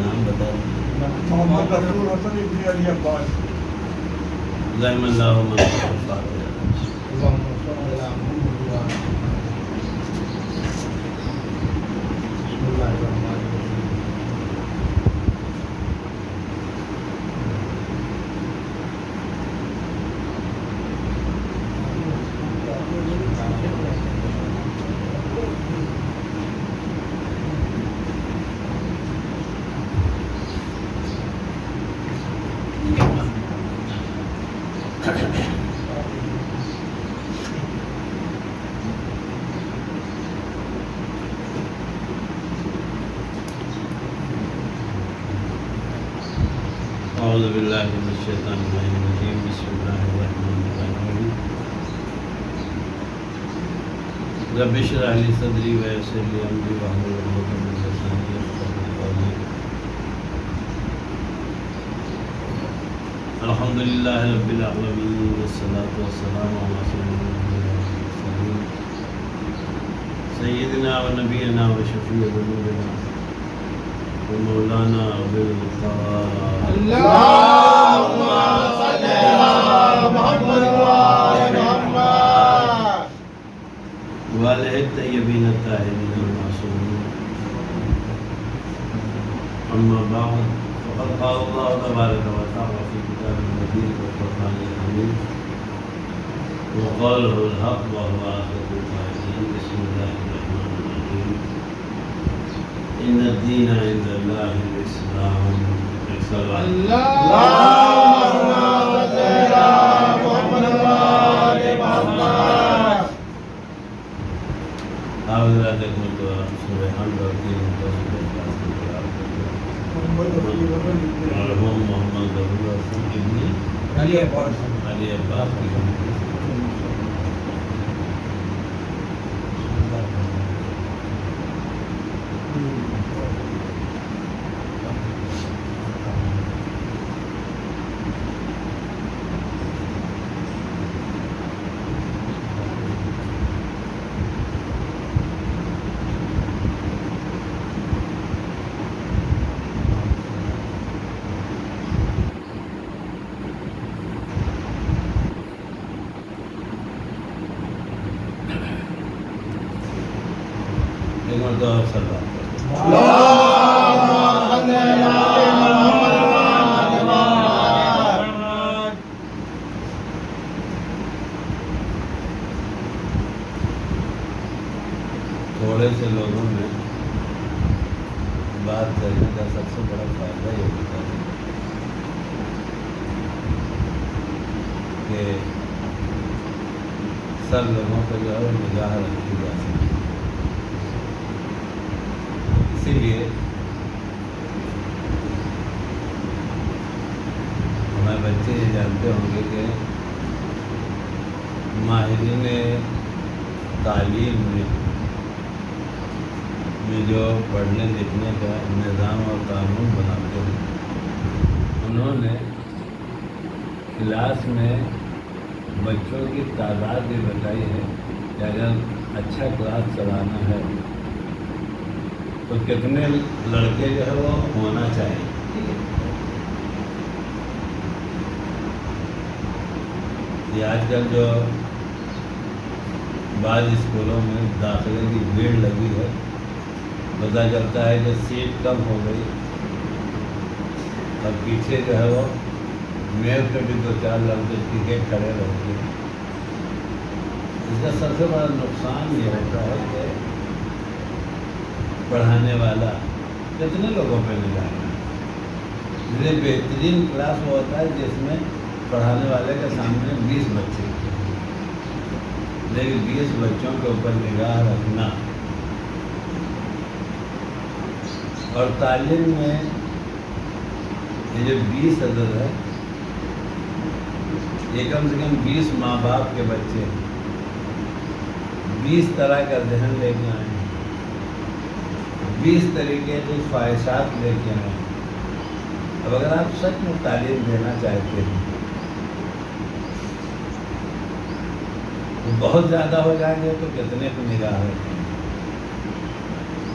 نام بتا محمد رسول حسن ابن علی عباس. زحم اللہ منصور. اللهم صل على محمد وعلى بسم اللہ الرحمن الرحیم. اعوذ باللہ من الشیطان الرجیم. بسم اللہ الرحمن الرحیم. رب اشرح لی صدری ویسر لی امری واحلل عقدۃ من لسانی یفقهوا قولی. الحمدللہ رب العالمین والصلاة والسلام علی سیدنا المرسلین سیدنا و نبینا و شفیع ذنوبنا مولانا بالقرآن. اللهم صل على محمد وعلى محمد وآلہ الطیبین الطاہرین المعصومین. اما بعد فقد قال اللہ تبارک و تعالی فی کتابہ المجید والفرقان الحمید وقوله الحق وهو أصدق القائلین. بسم اللہ الرحمن الرحیم. ان الدین عند اللہ الاسلام. اللهم صل على محمد وعلى محمد. حضرات کو سبحان ربی مرحوم محمد رسول حسن ابن علی عباس. علی عباس کی ایک مرتبہ اور سر بات کرتے ہیں. اللهم صل على محمد وعلى محمد. تھوڑے سے لوگوں میں بات کرنے کا سب سے بڑا فائدہ یہ ہوتا ہے کہ سب لوگوں کو جو ہے نگاہ رکھی جا سکتی. اسی لیے ہمارے بچے یہ جانتے ہوں گے کہ ماہرین تعلیم میں جو پڑھنے لکھنے کا نظام اور قانون بناتے ہیں انہوں نے کلاس میں بچوں کی تعداد یہ بتائی ہے کہ اگر اچھا کلاس چلانا ہے تو کتنے لڑکے جو ہے وہ ہونا چاہیے. یہ آج کل جو بعض اسکولوں میں داخلے کی بھیڑ لگی ہے پتہ چلتا ہے کہ سیٹ کم ہو گئی اور پیچھے جو ہے وہ میز پہ بھی 2-4 لڑکے ٹکے کھڑے رہتے ہیں. اس کا سب سے بڑا نقصان یہ ہوتا ہے کہ پڑھانے والا کتنے لوگوں پہ نگاہ ہے. یہ بہترین کلاس وہ ہوتا ہے جس میں پڑھانے والے کے سامنے 20 بچے، لیکن 20 بچوں کے اوپر نگاہ رکھنا اور تعلیم میں یہ جو 20 عدد ہے یہ کم سے کم 20 ماں باپ کے بچے 20 طرح کا ذہن لے کے آئے ہیں، 20 طریقے کے خواہشات لے کے آئے ہیں. اب اگر آپ سچ میں تعلیم دینا چاہتے ہیں تو بہت زیادہ ہو جائیں گے تو کتنے کو نگاہ رکھیں گے.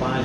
5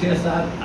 6, 7,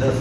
10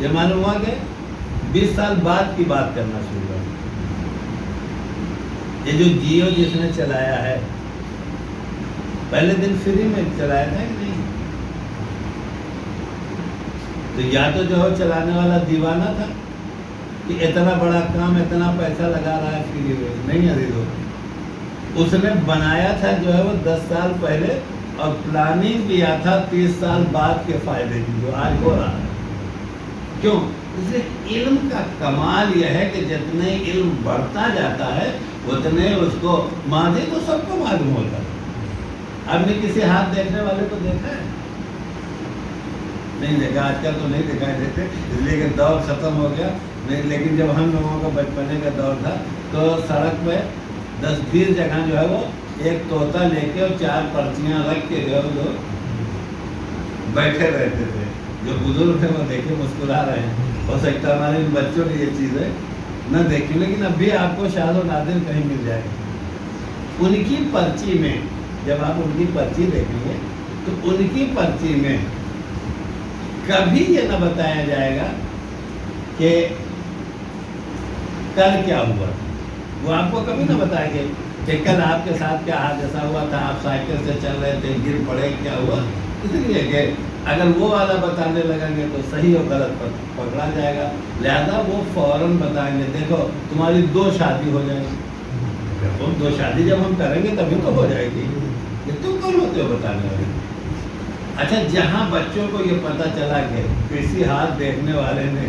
یہ معلوم ہوا کہ 20 سال بعد کی بات کرنا شروع کر. یہ جو جیو جس نے چلایا ہے پہلے دن فری میں چلایا تھا کہ نہیں؟ تو یا تو جو ہے چلانے والا دیوانہ تھا کہ اتنا بڑا کام اتنا پیسہ لگا رہا ہے فری میں. نہیں عزیزو، اس نے بنایا تھا جو ہے وہ 10 سال پہلے اور پلاننگ کیا تھا 30 سال بعد کے فائدے کی جو آج ہو رہا ہے. کیوں؟ اس لیے علم کا کمال یہ ہے کہ جتنے علم بڑھتا جاتا ہے اتنے اس کو ماضی تو سب کو معلوم ہوتا ہے. آپ نے کسی ہاتھ دیکھنے والے کو دیکھا ہے؟ نہیں دیکھا. آج کل تو نہیں دکھائی دیتے اس لیے کہ دور ختم ہو گیا. لیکن جب ہم لوگوں کا بچپنے کا دور تھا تو سڑک پہ 10-20 جگہ جو ہے وہ ایک طوطا لے کے اور 4 پرچیاں رکھ کے جو ہے وہ بیٹھے رہتے تھے. جو بزرگ ہیں وہ دیکھے مسکرا رہے ہیں. ہو سکتا ہے ہمارے بچوں نے یہ چیزیں نہ دیکھی، لیکن اب بھی آپ کو شاذ و نادر کہیں مل جائے گی. ان کی پرچی میں جب آپ ان کی پرچی دیکھیں گے تو ان کی پرچی میں کبھی یہ نہ بتایا جائے گا کہ کل کیا ہوا. وہ آپ کو کبھی نہ بتائیں گے کہ کل آپ کے ساتھ کیا حادثہ ہوا تھا، آپ سائیکل سے چل رہے تھے گر پڑے کیا ہوا. اس لیے کہ اگر وہ والا بتانے لگیں گے تو صحیح اور غلط پکڑا جائے گا. لہذا وہ فوراً بتائیں گے دیکھو تمہاری 2 شادی ہو جائے گی. 2 شادی جب ہم کریں گے تبھی تو ہو جائے گی. یہ تم کون ہوتے ہو بتانے والے؟ اچھا، جہاں بچوں کو یہ پتہ چلا کہ کسی ہاتھ دیکھنے والے نے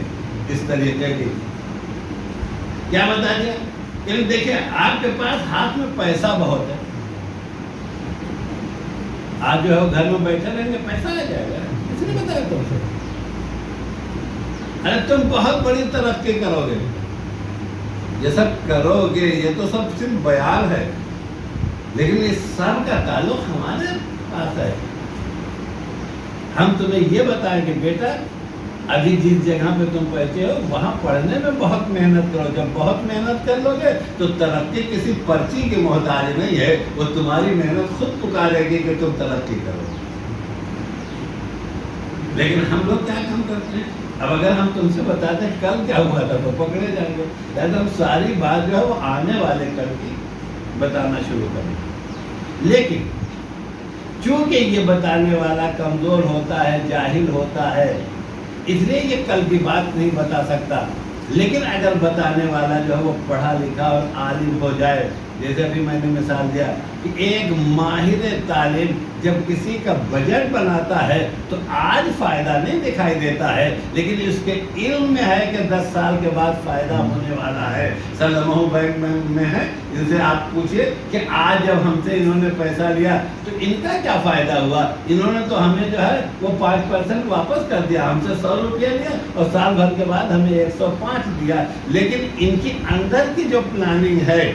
اس طریقے کی کیا بتا دیا کہ دیکھیں آپ کے پاس ہاتھ میں پیسہ بہت ہے، آپ جو ہے گھر میں بیٹھے رہیں گے پیسہ آ جائے گا. اس نے بتایا تم سے ارے تم بہت بڑی ترقی کرو گے. یہ سب کرو گے یہ تو سب صرف بیان ہے، لیکن اس سب کا تعلق ہمارے پاس ہے. ہم تمہیں یہ بتائیں کہ بیٹا ابھی جس جگہ پہ تم پہنچے ہو وہاں پڑھنے میں بہت محنت کرو. جب بہت محنت کر لو گے تو ترقی کسی پرچی کی محتاج نہیں ہے، وہ تمہاری محنت خود پکارے گی کہ تم ترقی کرو. لیکن ہم لوگ کیا کام کرتے ہیں؟ اب اگر ہم تم سے بتاتے ہیں کل کیا ہوا تھا تو پکڑے جائیں گے. لہٰذا ہم ساری بات جو ہے وہ آنے والے کل کی بتانا شروع کریں. لیکن چونکہ یہ بتانے والا کمزور ہوتا ہے، جاہل ہوتا ہے، اس لیے یہ کل کی بات نہیں بتا سکتا. لیکن اگر بتانے والا جو ہے وہ پڑھا لکھا اور عالم ہو جائے، جیسے ابھی میں نے مثال دیا کہ ایک ماہر تعلیم جب کسی کا بجٹ بناتا ہے تو آج فائدہ نہیں دکھائی دیتا ہے، لیکن اس کے علم میں ہے کہ 10 سال کے بعد فائدہ ہونے والا ہے. سلمہ بینک میں ہے، ان سے آپ پوچھئے کہ آج جب ہم سے انہوں نے پیسہ لیا تو ان کا کیا فائدہ ہوا. انہوں نے تو ہمیں جو ہے وہ 5% واپس کر دیا. ہم سے 100 روپیہ لیا اور سال بھر کے بعد ہمیں 105 دیا. لیکن ان کی اندر کی جو پلاننگ ہے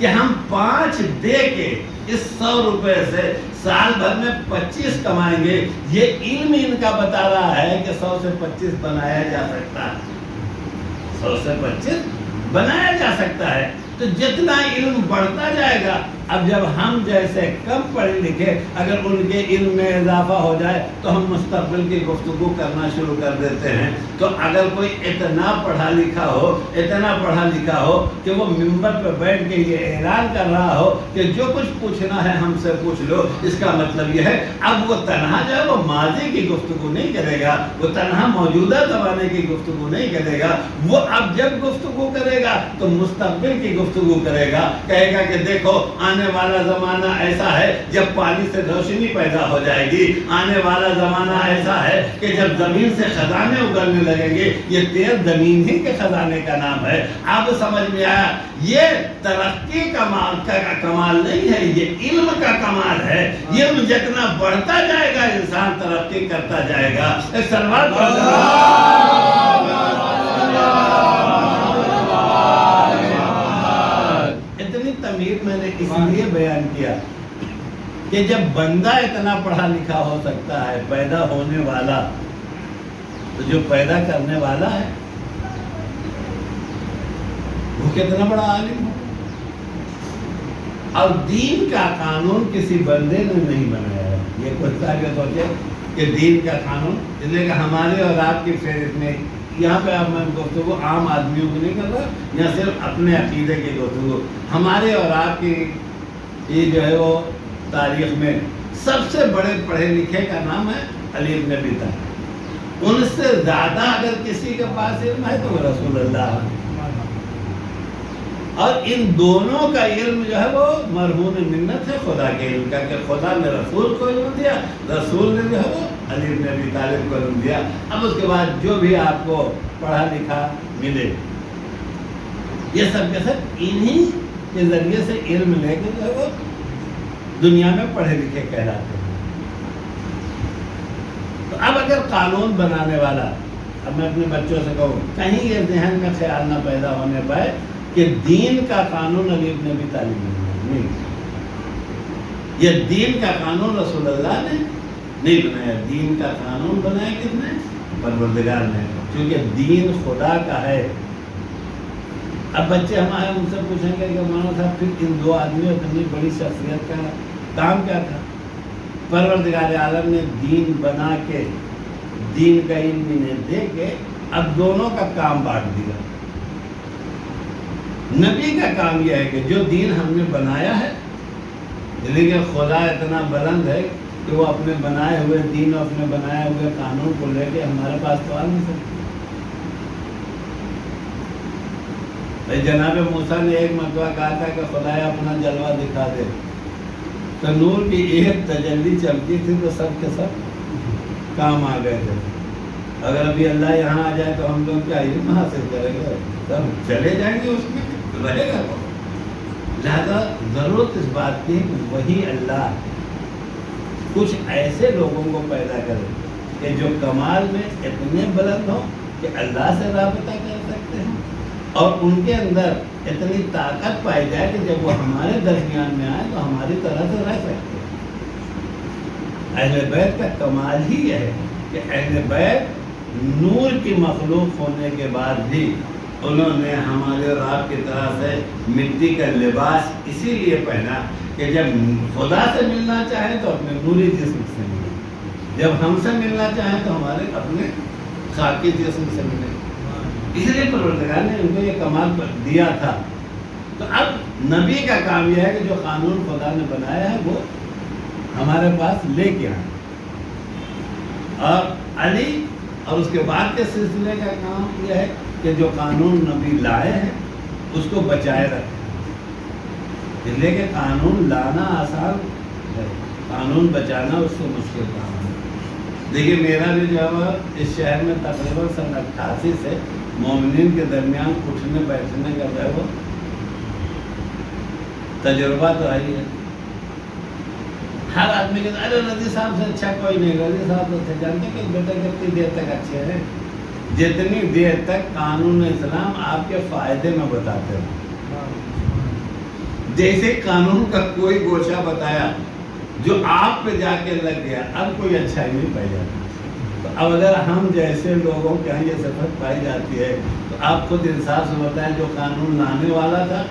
کہ ہم 5 دے کے اس 100 روپے سے سال بھر میں 25 کمائیں گے، یہ علم ان کا بتا رہا ہے کہ 100 سے 25 بنایا جا سکتا ہے. 100 سے 25 بنایا جا سکتا ہے. تو جتنا علم بڑھتا جائے گا، اب جب ہم جیسے کم پڑھے لکھے اگر ان کے علم میں اضافہ ہو جائے تو ہم مستقبل کی گفتگو کرنا شروع کر دیتے ہیں. تو اگر کوئی اتنا پڑھا لکھا ہو کہ وہ ممبر پہ بیٹھ کے یہ اعلان کر رہا ہو کہ جو کچھ پوچھنا ہے ہم سے پوچھ لو، اس کا مطلب یہ ہے اب وہ تنہا جو ہے وہ ماضی کی گفتگو نہیں کرے گا، وہ تنہا موجودہ زمانے کی گفتگو نہیں کرے گا. وہ اب جب گفتگو کرے گا تو مستقبل کی گفتگو کرے گا. کہے گا کہ دیکھو آنے والا زمانہ ایسا ہے جب پانی سے روشنی پیدا ہو جائے گی. آنے والا زمانہ ایسا ہے کہ جب زمین سے خزانے اگلنے لگیں گے. یہ تیل زمین ہی کے خزانے کا نام ہے. آپ سمجھ میں آیا؟ یہ ترقی کا کمال نہیں ہے، یہ علم کا کمال ہے. علم جتنا بڑھتا جائے گا انسان ترقی کرتا جائے گا. ایک سلوات تمہید میں نے اس لیے بیان کیا کہ جب بندہ اتنا پڑھا لکھا ہو سکتا ہے پیدا ہونے والا، تو جو پیدا کرنے والا ہے وہ کتنا بڑا عالم ہو. اور دین کا قانون کسی بندے نے نہیں بنایا ہے. یہ کوئی کہ سوچے کہ دین کا قانون، اس لیے کہ ہمارے اور آپ کی فہرست میں یہاں پہ آپ میں گفتگو عام آدمیوں کی نہیں کر رہا، یا صرف اپنے عقیدے کی گفتگو، ہمارے اور آپ کی یہ جو ہے وہ تاریخ میں سب سے بڑے پڑھے لکھے کا نام ہے علی بن ابی طالب، ان سے زیادہ اگر کسی کے پاس علم ہے تو وہ رسول اللہ، اور ان دونوں کا علم جو ہے وہ مرہون منت ہے خدا کے علم کا، کہ خدا نے رسول کو علم دیا، رسول نے جو ہے وہ علی بن ابی طالب کو علم دیا۔ اب اس کے بعد جو بھی آپ کو پڑھا لکھا ملے، یہ سب کے سب انہی کے ذریعے سے علم لے کے جو ہے وہ دنیا میں پڑھے لکھے کہلاتے ہیں۔ تو اب اگر قانون بنانے والا، اب میں اپنے بچوں سے کہوں، کہیں یہ ذہن میں خیال نہ پیدا ہونے پائے کہ دین کا قانون علی بن ابی طالب نے نہیں، یہ دین کا قانون رسول اللہ نے نہیں بنایا، دین کا قانون بنایا کس نے؟ پروردگار نے، کیونکہ دین خدا کا ہے۔ اب بچے ہمارے ان سے پوچھیں گے کہ مولانا صاحب پھر ان دو آدمیوں اتنی بڑی شخصیت کا کام کیا تھا؟ پروردگار عالم نے دین بنا کے، دین کا علم انہیں دے کے اب دونوں کا کام بانٹ دیا۔ نبی کا کام یہ ہے کہ جو دین ہم نے بنایا ہے، لیکن خدا اتنا بلند ہے کہ وہ اپنے بنائے ہوئے دین اور اپنے بنائے ہوئے قانون کو لے کے ہمارے پاس تو آ نہیں سکتے۔ بھائی جناب موسیٰ نے ایک مرتبہ کہا تھا کہ خدایا اپنا جلوہ دکھا دے، تو نور کی ایک تجلی چمکی تھی تو سب کے سب کام آ گئے تھے۔ اگر ابھی اللہ یہاں آ جائے تو ہم لوگ کیا علم حاصل کریں گے؟ سب چلے جائیں گے، اس میں رہے گا۔ لہذا ضرورت اس بات کی کہ وہی اللہ کچھ ایسے لوگوں کو پیدا کرے کہ جو کمال میں اتنے بلند ہوں کہ اللہ سے رابطہ کر سکتے ہیں، اور ان کے اندر اتنی طاقت پائی جائے کہ جب وہ ہمارے درمیان میں آئے تو ہماری طرح سے رہ سکتے ہیں۔ اہل بیت کا کمال ہی یہ ہے کہ اہل بیت نور کی مخلوق ہونے کے بعد بھی انہوں نے ہمارے اور آپ کی طرح سے مٹی کا لباس اسی لیے پہنا کہ جب خدا سے ملنا چاہیں تو اپنے نوری جسم سے ملیں، جب ہم سے ملنا چاہیں تو ہمارے اپنے خاکی جسم سے ملیں۔ اس لیے پروردگار نے ان کو یہ کمال دیا تھا۔ تو اب نبی کا کام یہ ہے کہ جو قانون خدا نے بنایا ہے وہ ہمارے پاس لے کے آئیں، اور علی اور اس کے بعد کے سلسلے کا کام یہ ہے کہ جو قانون نبی لائے ہیں اس کو بچائے رکھیں۔ اس لیے کہ قانون لانا آسان ہے، قانون بچانا اس سے مشکل کام ہے۔ دیکھیے میرا بھی جو ہے اس شہر میں تقریباً سن 88 سے مومنین کے درمیان اٹھنے بیٹھنے کا جو ہے وہ تجربہ تو آئی ہے۔ ہر آدمی کہتا ہے ارے رضی صاحب سے اچھا کوئی نہیں، رضی صاحب تو تھے، جانتے کہ بیٹا کتنی دیر تک اچھے ہیں؟ جتنی دیر تک قانون اسلام آپ کے فائدے میں بتاتے ہیں۔ جیسے قانون کا کوئی گوشہ بتایا جو آپ پہ جا کے لگ گیا، اب کوئی اچھائی نہیں پائی جاتی۔ تو اب اگر ہم جیسے لوگوں کے یہاں یہ صفت پائی جاتی ہے تو آپ خود انصاف سے بتائیں، جو قانون لانے والا تھا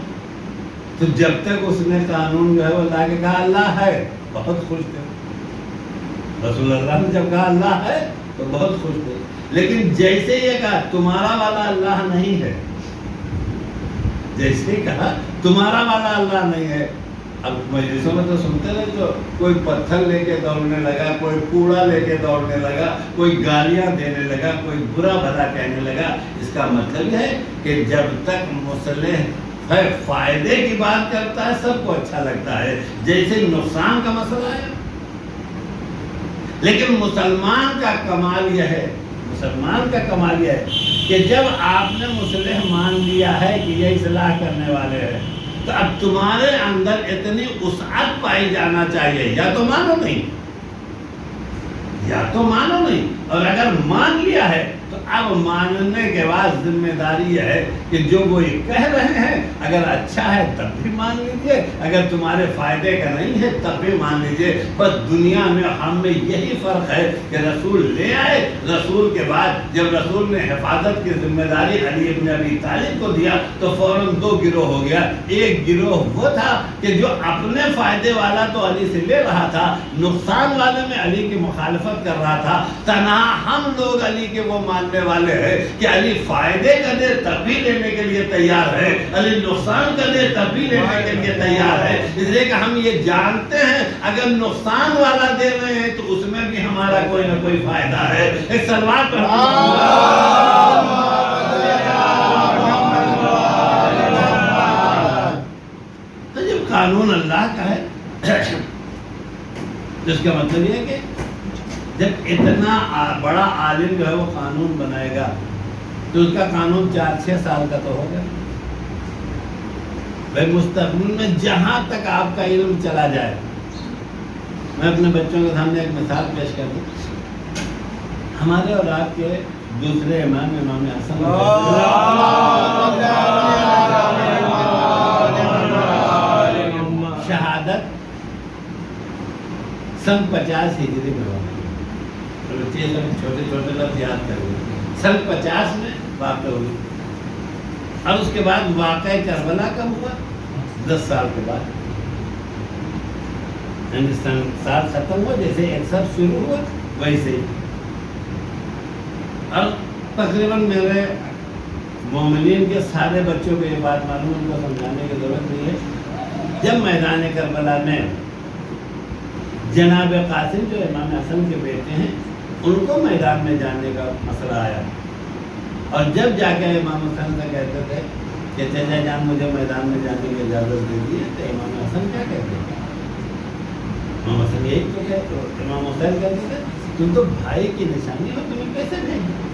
تو جب تک اس نے قانون جو ہے وہ لا کے کہا اللہ ہے بہت خوش تھے، رسول اللہ نے جب کہا اللہ ہے تو بہت خوش تھے، لیکن جیسے یہ کہا تمہارا والا اللہ نہیں ہے، جیسے کہا تمہارا والا اللہ نہیں ہے، اب مجلسوں میں تو سنتے رہے تو کوئی پتھر لے کے دوڑنے لگا، کوئی کوڑا لے کے دوڑنے لگا، کوئی گالیاں دینے لگا، کوئی برا بھلا کہنے لگا۔ اس کا مطلب یہ ہے کہ جب تک مصلح ہے فائدے کی بات کرتا ہے سب کو اچھا لگتا ہے، جیسے نقصان کا مسئلہ ہے۔ لیکن مسلمان کا کمال یہ ہے، مسلمان کا کمال یہ ہے کہ جب آپ نے مصلح مان لیا ہے کہ یہ اصلاح کرنے والے ہیں تو اب تمہارے اندر اتنی وسعت پائی جانا چاہیے، یا تو مانو نہیں، یا تو مانو نہیں، اور اگر مان لیا ہے تو اب ماننے کے بعد ذمہ داری یہ ہے کہ جو وہ یہ کہہ رہے ہیں اگر اچھا ہے تب بھی مان لیجئے، اگر تمہارے فائدے کا نہیں ہے تب بھی مان لیجئے۔ بس دنیا میں ہم میں یہی فرق ہے کہ رسول لے آئے، رسول کے بعد جب رسول نے حفاظت کی ذمہ داری علی ابن ابی طالب کو دیا تو فوراً دو گروہ ہو گیا۔ ایک گروہ وہ تھا کہ جو اپنے فائدے والا تو علی سے لے رہا تھا، نقصان والے میں علی کی مخالفت کر رہا تھا۔ تنہا ہم لوگ علی کے وہ ماننے والے ہیں کہ علی فائدے کا دے تب بھی لینے کے لیے تیار ہے، علی نقصان کا دے تب بھی لینے کے لیے تیار ہے، اس لیے کہ ہم یہ جانتے ہیں اگر نقصان والا دے رہے ہیں تو اس میں بھی ہمارا کوئی نہ کوئی فائدہ ہے۔ ایک سلوات پر تو جب قانون اللہ کا ہے تو اس کا مطلب یہ ہے کہ جب اتنا بڑا عالم جو ہے وہ قانون بنائے گا تو اس کا قانون 4-6 سال کا تو ہوگا۔ بھائی مستقبل میں جہاں تک آپ کا علم چلا جائے، میں اپنے بچوں کے سامنے ایک مثال پیش کر دوں۔ ہمارے اور آپ کے دوسرے امام حسن شہادت سن 50 ہجری میں ہوا، چھوٹے چھوٹے لفظ یاد کریں، سن 50 میں واقع ہوئی، اور اس کے بعد واقعہ کربلا کب ہوا؟ 10 سال کے بعد، یعنی سال ختم ہوا جیسے ایک سال شروع ہوا ویسے ہی۔ اور تقریباً میرے مومنین کے سارے بچوں کو یہ بات معلوم ہے، ان کو سمجھانے کی ضرورت نہیں ہے۔ جب میدان کربلا میں جناب قاسم جو امام حسن کے بیٹے ہیں ان کو میدان میں جانے کا مسئلہ آیا، اور جب جا کے امام حسن سے کہتے تھے کہ چچا جان مجھے میدان میں جانے کی اجازت دے دی ہے، تو امام حسن کیا کہتے ہیں؟ امام حسن یہی تو کہتے، امام حسین کہتے تھے تم تو بھائی کی نشانی ہو، تمہیں کیسے بھیجیں؟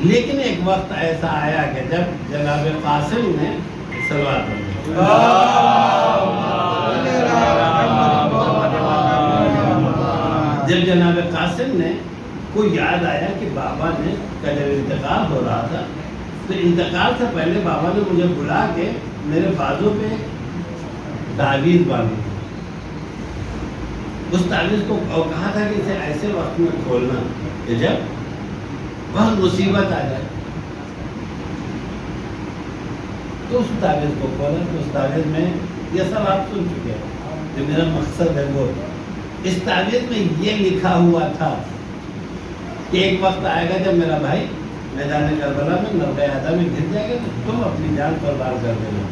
لیکن ایک وقت ایسا آیا کہ جب جناب قاسم نے صلوات جب جناب قاسم نے کو یاد آیا کہ بابا نے کا جب انتقال ہو رہا تھا تو انتقال سے پہلے بابا نے مجھے بلا کے میرے بازو پہ تعویذ باندھی، اس تعویذ کو کہا تھا کہ اسے ایسے وقت میں کھولنا کہ جب بہت مصیبت آ جائے، تو اس تعویذ کو کھولا تو اس تعویذ میں یہ سب آپ سن چکے ہیں، جو میرا مقصد ہے وہ اس تعویذ میں یہ لکھا ہوا تھا کہ ایک وقت آئے گا جب میرا بھائی میدان کربلا میں نرغہ اعدام میں گر جائے گا تو تم اپنی جان قربان کر دینا۔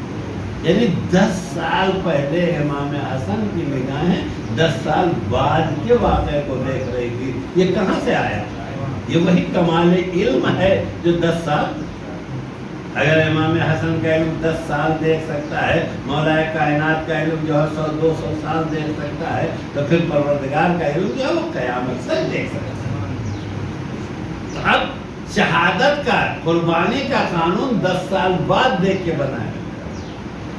یعنی 10 سال پہلے امام حسن کی نگاہیں 10 سال بعد کے واقعے کو دیکھ رہی تھی۔ یہ کہاں سے آیا؟ یہ وہی کمال علم ہے جو 10 سال، اگر امام حسن کا علم 10 سال دیکھ سکتا ہے، مولا کائنات کا علم جو ہے 100-200 سال دیکھ سکتا ہے، تو پھر پروردگار کا علم جو ہے وہ قیامت تک دیکھ سکتا ہے۔ اب شہادت کا، قربانی کا قانون 10 سال بعد دیکھ کے بنائے گا،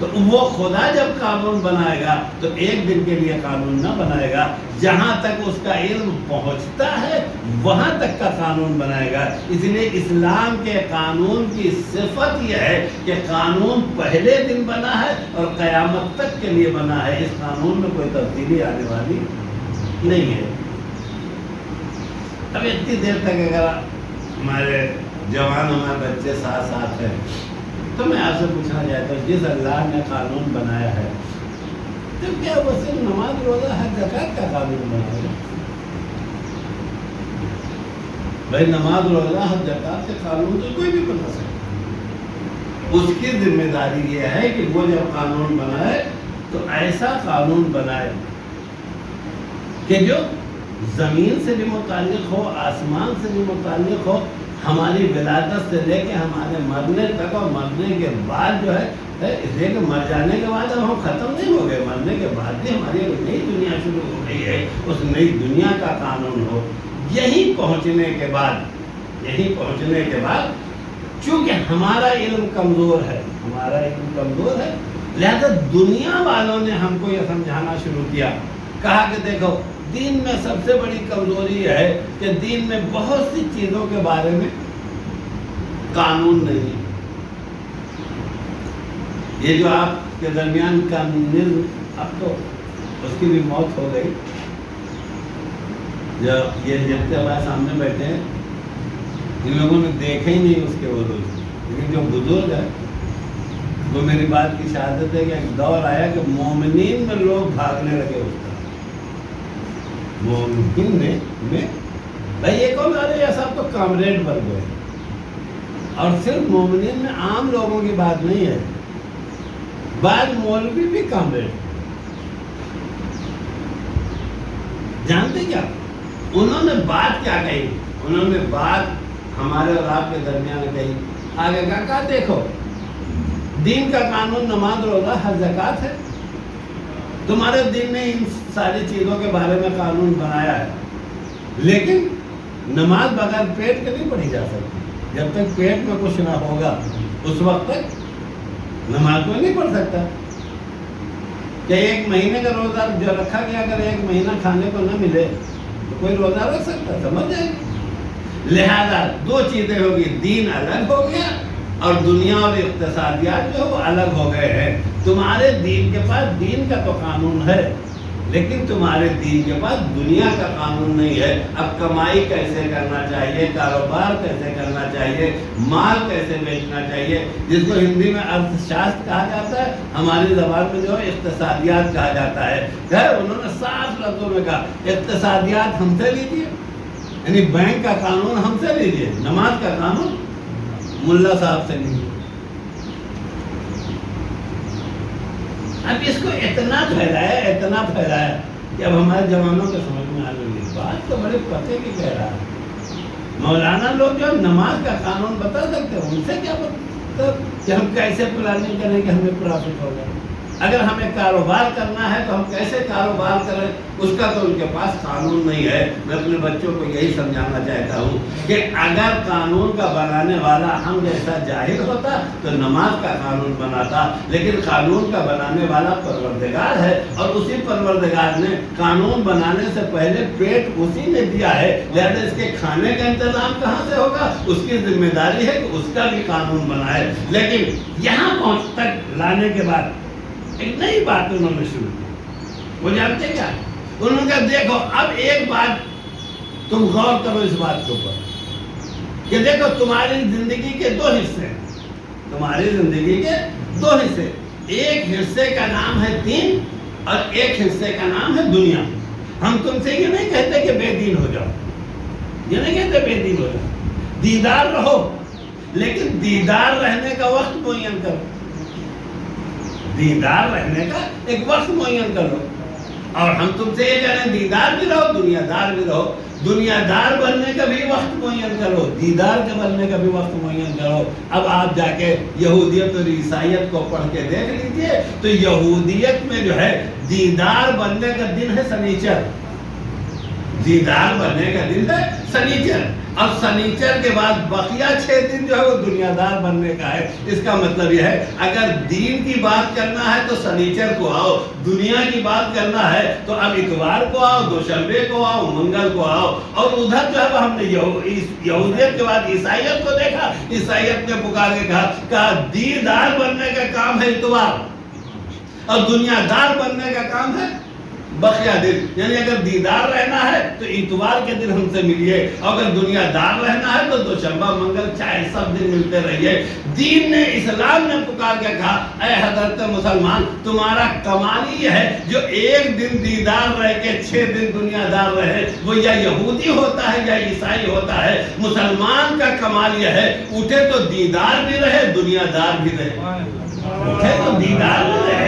تو وہ خدا جب قانون بنائے گا تو ایک دن کے لیے قانون نہ بنائے گا، جہاں تک اس کا علم پہنچتا ہے وہاں تک کا قانون بنائے گا۔ اس لیے اسلام کے قانون کی صفت یہ ہے کہ قانون پہلے دن بنا ہے اور قیامت تک کے لیے بنا ہے، اس قانون میں کوئی تبدیلی آنے والی نہیں ہے۔ اب اتنی دیر تک اگر ہمارے جوان ہمارے بچے ساتھ ہیں تو میں آپ سے پوچھنا چاہتا ہوں، جس اللہ نے قانون بنایا ہے تو کیا وہ صرف نماز روزہ حج زکوٰۃ کا قانون بنایا ہے؟ بھائی نماز روزہ حج زکوٰۃ کے قانون تو کوئی بھی بنا سکتا، اس کی ذمہ داری یہ ہے کہ وہ جب قانون بنائے تو ایسا قانون بنائے کہ جو زمین سے بھی متعلق ہو، آسمان سے بھی متعلق ہو، ہماری ولادت سے لے کے ہمارے مرنے تک، اور مرنے کے بعد جو ہے، اس لیے کہ مر جانے کے بعد اب ہم ختم نہیں ہو گئے، مرنے کے بعد بھی ہماری ایک نئی دنیا شروع ہو گئی ہے، اس نئی دنیا کا قانون ہو۔ یہی پہنچنے کے بعد چونکہ ہمارا علم کمزور ہے، لہذا دنیا والوں نے ہم کو یہ سمجھانا شروع کیا، کہا کہ دیکھو دین میں سب سے بڑی کمزوری ہے کہ دین میں بہت سی چیزوں کے بارے میں قانون نہیں ہے۔ یہ جو آپ کے درمیان کمیونزم، اب تو اس کی بھی موت ہو گئی، جب یہ جتنے ہمارے سامنے بیٹھے ہیں ان لوگوں نے دیکھا ہی نہیں اس کے وجود، لیکن جو بزرگ ہے وہ میری بات کی شہادت ہے کہ ایک دور آیا کہ مومنین میں لوگ بھاگنے لگے اس طرح، مومنین میں بھائی ایک اور ارے صاحب تو کامریڈ بن گئے، اور صرف مومنین میں عام لوگوں کی بات نہیں ہے، بعض مولوی بھی کامریڈ۔ جانتے کیا انہوں نے بات کیا کہی؟ انہوں نے بات ہمارے اور آپ کے درمیان کہی، آگے کہا دیکھو دین کا قانون نماز روزہ حج زکوٰۃ ہے، تمہارے دین نے ان ساری چیزوں کے بارے میں قانون بنایا ہے، لیکن نماز بغیر پیٹ کے نہیں پڑھی جا سکتی، جب تک پیٹ میں کچھ نہ ہوگا اس وقت تک نماز کو نہیں پڑھ سکتا۔ کہ ایک مہینے کا روزہ جو رکھا گیا اگر ایک مہینہ کھانے کو نہ ملے تو کوئی روزہ رکھ سکتا؟ سمجھ جائے گی۔ لہذا دو چیزیں ہوگی، دین الگ ہو گیا اور دنیا اور اقتصادیات جو وہ الگ ہو گئے ہیں۔ تمہارے دین کے پاس دین کا تو قانون ہے، لیکن تمہارے دین کے پاس دنیا کا قانون نہیں ہے۔ اب کمائی کیسے کرنا چاہیے، کاروبار کیسے کرنا چاہیے، مال کیسے بیچنا چاہیے، جس کو ہندی میں ارتھ شاستر کہا جاتا ہے، ہماری زبان میں جو ہے اقتصادیات کہا جاتا ہے۔ خیر انہوں نے صاف لفظوں میں کہا اقتصادیات ہم سے لیجیے، یعنی بینک کا قانون ہم سے لیجیے، نماز کا قانون ملا صاحب سے لیجیے۔ اب اس کو اتنا پھیلایا کہ اب ہمارے جوانوں کے سمجھ میں آنے لگی، بات تو بڑے پتے کی کہہ رہا ہے۔ مولانا لوگ جو نماز کا قانون بتا سکتے ہیں، ان سے کیا پتا کہ ہم کیسے پلاننگ کریں کہ ہمیں پرافٹ ہوگا۔ اگر ہمیں کاروبار کرنا ہے تو ہم کیسے کاروبار کریں، اس کا تو ان کے پاس قانون نہیں ہے۔ میں اپنے بچوں کو یہی سمجھانا چاہتا ہوں کہ اگر قانون کا بنانے والا ہم جیسا جاہل ہوتا تو نماز کا قانون بناتا، لیکن قانون کا بنانے والا پروردگار ہے، اور اسی پروردگار نے قانون بنانے سے پہلے پیٹ اسی نے دیا ہے، لہذا اس کے کھانے کا انتظام کہاں سے ہوگا؟ اس کی ذمہ داری ہے کہ اس کا بھی قانون بنائے۔ لیکن یہاں پہنچ تک لانے کے بعد ایک نئی بات انہوں نے شروع کی، وہ جانتے کیا؟ انہوں نے کہا دیکھو اب ایک بات تم غور کرو اس بات کے اوپر کہ دیکھو تمہاری زندگی کے دو حصے ہیں، تمہاری زندگی کے دو حصے، ایک حصے کا نام ہے دین اور ایک حصے کا نام ہے دنیا۔ ہم تم سے یہ نہیں کہتے کہ بے دین ہو جاؤ، یہ نہیں کہتے بے دین ہو جاؤ، دیدار رہو، لیکن دیدار رہنے کا وقت معین کرو، دیدار رہنے کا ایک وقت معین کرو۔ اور ہم تم سے یہ کہہ رہے ہیں دیدار بھی رہو، دنیا دار بھی رہو، دنیا دار بننے کا بھی وقت معین کرو، دیدار کے بننے کا بھی وقت معین کرو۔ اب آپ جا کے یہودیت اور عیسائیت کو پڑھ کے دیکھ لیجئے تو یہودیت میں جو ہے دیدار بننے کا دن ہے سنیچر، دیدار بننے کا دن ہے سنیچر، اور سنیچر کے بعد بقیہ 6 دن جو ہے وہ دنیا دار بننے کا ہے۔ اس کا مطلب یہ ہے اگر دین کی بات کرنا ہے تو سنیچر کو آؤ، دنیا کی بات کرنا ہے تو اب اتوار کو آؤ، دوشنبے کو آؤ، منگل کو آؤ۔ اور ادھر جو ہے ہم نے یہودیت کے بعد عیسائیت کو دیکھا، عیسائیت نے پکار کے کہا دیدار بننے کا کام ہے اتوار اور دنیا دار بننے کا کام ہے بقیہ دن، یعنی اگر دیدار رہنا ہے تو اتوار کے دن ہم سے ملیے، اور اگر دنیا دار رہنا ہے تو دوشنبہ منگل چاہے سب دن ملتے رہیے۔ دین نے، اسلام نے پکار کے کہا اے حضرت مسلمان تمہارا کمال یہ ہے جو ایک دن دیدار رہ کے 6 دن دنیا دار رہے، وہ یا یہودی ہوتا ہے یا عیسائی ہوتا ہے۔ مسلمان کا کمال یہ ہے اٹھے تو دیدار بھی رہے، دنیا دار بھی رہے، اٹھے تو دیدار بھی رہے،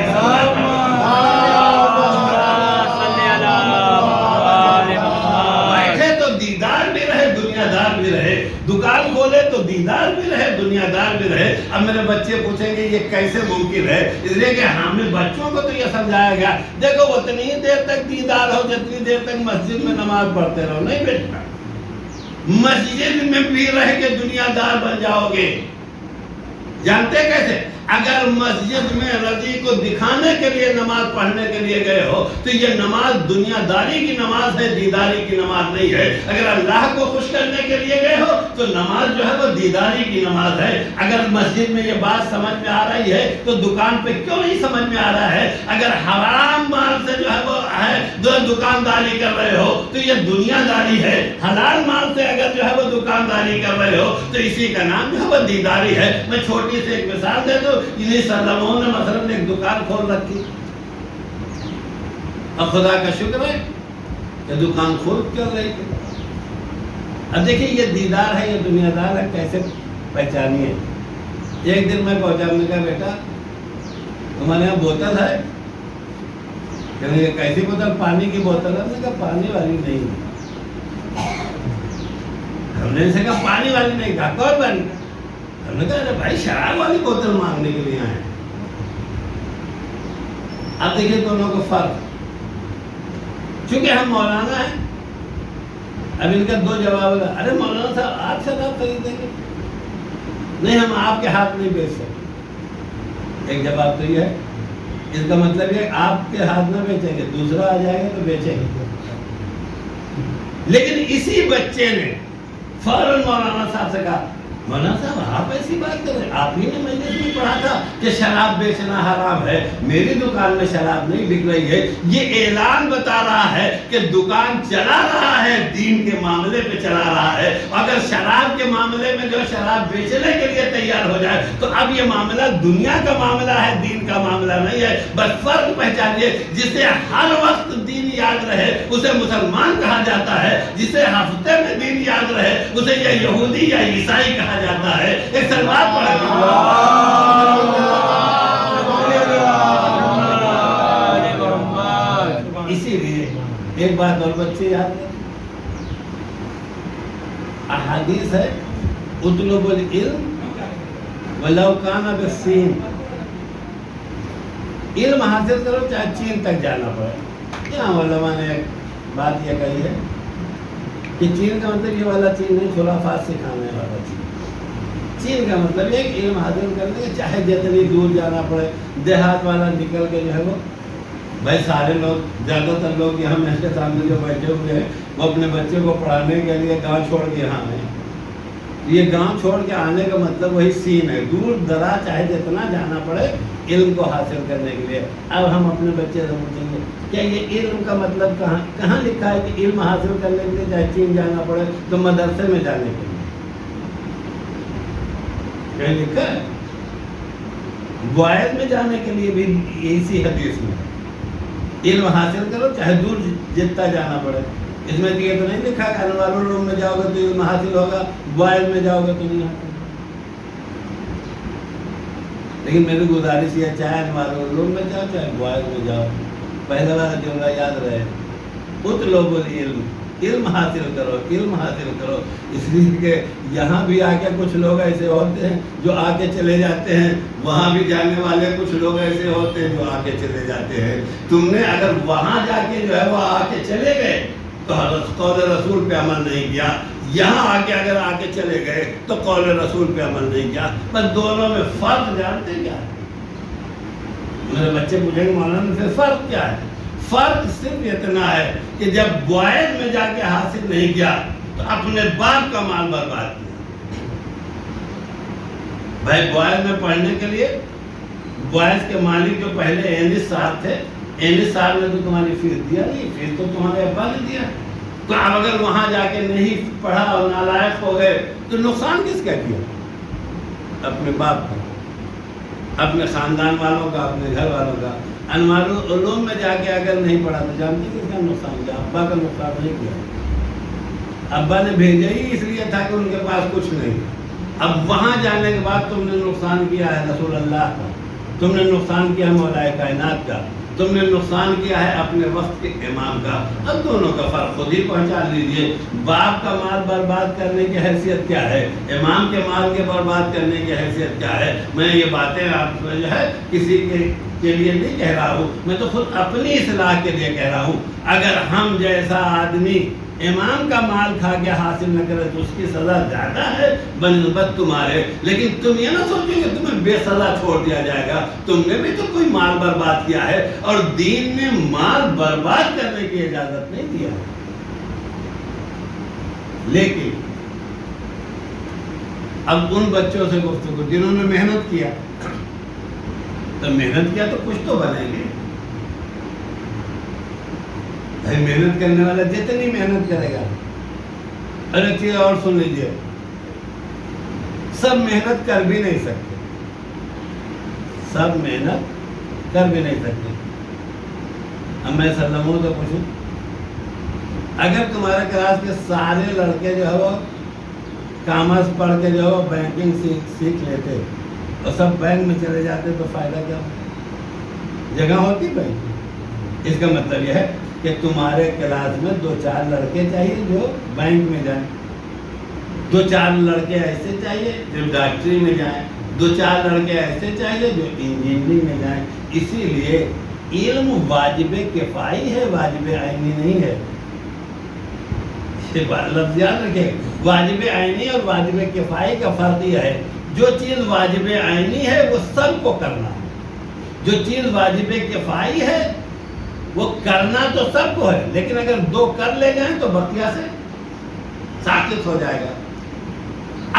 دکان کھولے تو دیدار بھی رہے، دنیا دار بھی رہے۔ اب میرے بچے پوچھیں گے یہ کیسے ممکن ہے؟ اس لیے کہ ہم نے بچوں کو تو یہ سمجھایا گیا دیکھو اتنی دیر تک دیدار ہو جتنی دیر تک مسجد میں نماز پڑھتے رہو، نہیں بیٹھنا، مسجد میں بھی رہ کے دنیا دار بن جاؤ گے۔ جانتے کیسے؟ اگر مسجد میں رضی کو دکھانے کے لیے نماز پڑھنے کے لیے گئے ہو تو یہ نماز دنیا داری کی نماز ہے، دیداری کی نماز نہیں ہے۔ اگر اللہ کو خوش کرنے کے لیے گئے ہو تو نماز جو ہے وہ دیداری کی نماز ہے۔ اگر مسجد میں یہ بات سمجھ میں آ رہی ہے تو دکان پہ کیوں نہیں سمجھ میں آ رہا ہے؟ اگر حرام مال سے جو ہے وہ دکانداری کر رہے ہو تو یہ دنیا داری ہے۔ حلال مال سے اگر جو ہے وہ دکانداری کر رہے ہو تو اسی کا نام جو ہے وہ دیداری ہے۔ میں چھوٹی سی ایک مثال دے دوں، انہیں سلموں نے مثلا ایک دکان کھول رکھی، اب خدا کا شکر ہے کہ دکان کھول کر رہی تھی۔ اب دیکھیں یہ دیدار ہے، یہ دنیا دار ہے، کیسے پہچانی ہے؟ ایک دن میں پہنچا، ہم نے کہا بیٹا تمہارے یہاں بوتل ہے؟ کہنے کہ کیسی بوتل؟ پانی کی بوتل ہے۔ ہم نے کہا پانی والی نہیں ہے۔ ہم نے ان سے کہا پانی والی نہیں، کہا کون والی؟ ہم نے کہا ارے بھائی شراب والی بوتل مانگنے کے لیے آئے۔ اب دیکھیں دونوں کو فرق، چونکہ ہم مولانا ہیں، اب ان کا دو جواب ہے۔ ارے مولانا صاحب آپ شراب خریدیں گے؟ نہیں، ہم آپ کے ہاتھ نہیں بیچ سکتے۔ ایک جواب تو یہ ہے، اس کا مطلب یہ آپ کے ہاتھ نہ بیچیں گے، دوسرا آ جائے گا تو بیچیں گے۔ لیکن اسی بچے نے فوراً مولانا صاحب سے کہا مولانا صاحب آپ ایسی بات کر رہے ہیں، آپ ہی نے مجلس میں پڑھا تھا کہ شراب بیچنا حرام ہے، میری دکان میں شراب نہیں بک رہی ہے۔ یہ اعلان بتا رہا ہے کہ دکان چلا رہا ہے، دین کے معاملے پہ چلا رہا ہے۔ اگر شراب کے معاملے میں جو شراب بیچنے کے لیے تیار ہو جائے تو اب یہ معاملہ دنیا کا معاملہ ہے، دین کا معاملہ نہیں ہے۔ بس فرق پہچانیے، جسے ہر وقت دین یاد رہے اسے مسلمان کہا جاتا ہے، جسے ہفتے میں دین یاد رہے اسے یا یہودی یا عیسائی کہا جاتا ہے۔ ایک سلوات پڑھیں اسی لیے ایک بات اور بچے یاد رکھیں، احادیث ہے اطلب العلم ولو کان بالصین، علم حاصل کرو چاہے چین تک جانا پڑے۔ یہاں علماء نے ایک بات یہ کہی ہے کہ چین کا مطلب یہ والا چین نہیں، خرافات سکھانے والا چین۔ چین کا مطلب یہ کہ علم حاصل کرنے کے چاہے جتنی دور جانا پڑے، دیہات والا نکل کے جو ہے وہ، بھائی سارے لوگ، زیادہ تر لوگ یہاں میں کے سامنے جو بیٹھے ہوئے ہیں وہ اپنے بچے کو پڑھانے کے لیے گاؤں چھوڑ کے یہاں آئے۔ یہ گاؤں چھوڑ کے آنے کا مطلب وہی سین ہے، دور دراز چاہے جتنا جانا پڑے علم کو حاصل کرنے کے لیے۔ اب ہم اپنے بچے سے پوچھیں گے کیا یہ علم کا مطلب کہاں لکھا ہے کہ علم حاصل کرنے کے لیے چاہے چین جانا پڑے تو مدرسے میں جانے کے لیے کہیں لکھا ہے؟ بوائز میں جانے کے لیے بھی اسی حدیث میں علم حاصل کرو چاہے دور جتنا جانا پڑے۔ اس میں یہ تو نہیں لکھا کہ انوار العلوم میں جاؤ گے تو علم حاصل ہوگا، بوائز میں جاؤ گے تو نہیں حاصل۔ لیکن میری گزارش یہ چاہے انوار العلوم میں جاؤ چاہے بوائز میں جاؤ، پہلے والا جملہ یاد رہے، اطلب العلم، علم حاصل کرو، علم حاصل کرو۔ اس لیے کہ یہاں بھی آ کے کچھ لوگ ایسے ہوتے ہیں جو آ کے چلے جاتے ہیں، وہاں بھی جانے والے کچھ لوگ ایسے ہوتے ہیں جو آ کے چلے جاتے ہیں۔ تم نے اگر وہاں جا کے جو ہے وہ آ کے چلے گئے تو قول رسول پہ عمل نہیں کیا، یہاں آ کے اگر آ کے چلے گئے تو قول رسول پہ عمل نہیں کیا۔ بس دونوں میں فرق جانتے کیا ہے؟ میرے بچے پوچھیں گے مولانا سے فرق کیا ہے؟ فرق صرف اتنا ہے کہ جب بوائز میں جا کے حاصل نہیں کیا تو اپنے باپ کا مال برباد کیا۔ بھائی بوائز میں پڑھنے کے لیے بوائز کے مالک جو پہلے اینس صاحب تھے، اینس صاحب نے تو تمہاری فیس دیا نہیں، فیس تو تمہارے ابا نے دیا۔ تو اب اگر وہاں جا کے نہیں پڑھا اور نالائق ہو گئے تو نقصان کس کا کیا؟ اپنے باپ کا، اپنے خاندان والوں کا، اپنے گھر والوں کا۔ انوار العلوم میں جا کے اگر نہیں پڑھا تو جانتے کس کا نقصان کیا؟ ابا کا نقصان نہیں کیا۔ ابا نے بھیجا ہی اس لیے تھا کہ ان کے پاس کچھ نہیں۔ اب وہاں جانے کے بعد تم نے نقصان کیا ہے رسول اللہ کا، تم نے نقصان کیا مولا کائنات کا، تم نے نقصان کیا ہے اپنے وقت کے امام کا۔ اب دونوں کا فرق خود ہی پہچان لیجئے۔ باپ کا مال برباد کرنے کی حیثیت کیا ہے، امام کے مال کے برباد کرنے کی حیثیت کیا ہے؟ میں یہ باتیں آپ کو جو ہے کسی کے لیے نہیں کہہ رہا ہوں، میں تو خود اپنی اصلاح کے لیے کہہ رہا ہوں۔ اگر ہم جیسا آدمی امام کا مال کھا کے حاصل نہ کرے تو اس کی سزا زیادہ ہے بنسبت تمہارے، لیکن تم یہ نہ سوچو کہ تمہیں بے سزا چھوڑ دیا جائے گا، تم نے بھی تو کوئی مال برباد کیا ہے، اور دین نے مال برباد کرنے کی اجازت نہیں دیا ہے۔ لیکن اب ان بچوں سے گفتگو جنہوں نے محنت کیا، تو محنت کیا تو کچھ تو بنیں گے۔ محنت کرنے والا جتنی محنت کرے گا، ارے چیز اور سن لیجیے، سب محنت کر بھی نہیں سکتے، سب محنت کر بھی نہیں سکتے۔ اب میں سلموں سے پوچھوں، اگر تمہارے کلاس کے سارے لڑکے جو ہے وہ کامرس پڑھ کے جو ہے بینکنگ سیکھ لیتے اور سب بینک میں چلے جاتے تو فائدہ کیا ہوتا؟ جگہ ہوتی بینک۔ اس کا مطلب یہ ہے کہ تمہارے کلاس میں 2-4 لڑکے چاہیے جو بینک میں جائیں، 2-4 لڑکے ایسے چاہیے جو ڈاکٹری میں جائیں، 2-4 لڑکے ایسے چاہیے جو انجینئرنگ میں جائیں۔ اسی لیے علم واجب کفائی ہے، واجب عینی نہیں ہے۔ لفظ یاد رکھے، واجب عینی اور واجب کفائی کا فرق یہ ہے، جو چیز واجب عینی ہے وہ سب کو کرنا ہے، جو چیز واجب کفائی ہے وہ کرنا تو سب کو ہے، لیکن اگر 2 کر لے جائیں تو بقیہ سے ساقط ہو جائے گا۔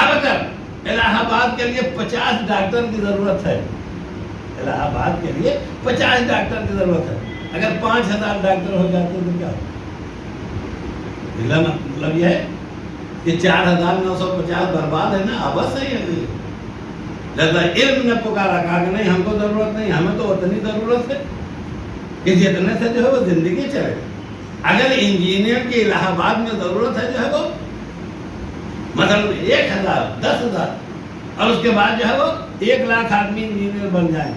اب اگر الہ آباد کے لیے 50 ڈاکٹر کی ضرورت ہے، الہ آباد کے لیے 50 ڈاکٹر کی ضرورت ہے، اگر 5000 ڈاکٹر ہو جاتے تو کیا ہو؟ مطلب یہ ہے کہ 4950 برباد ہے نا، ابس ہے یا نہیں؟ لہذا علم نے پکارا، کہا کہ نہیں ہم کو ضرورت نہیں، ہمیں تو اتنی ضرورت ہے کہ جتنے سے جو ہے وہ زندگی چلے۔ اگر انجینئر کی الہ آباد میں ضرورت ہے جو ہے وہ مثلا 1000 10,000 اور اس کے بعد جو ہے وہ 1 لاکھ آدمی انجینئر بن جائیں،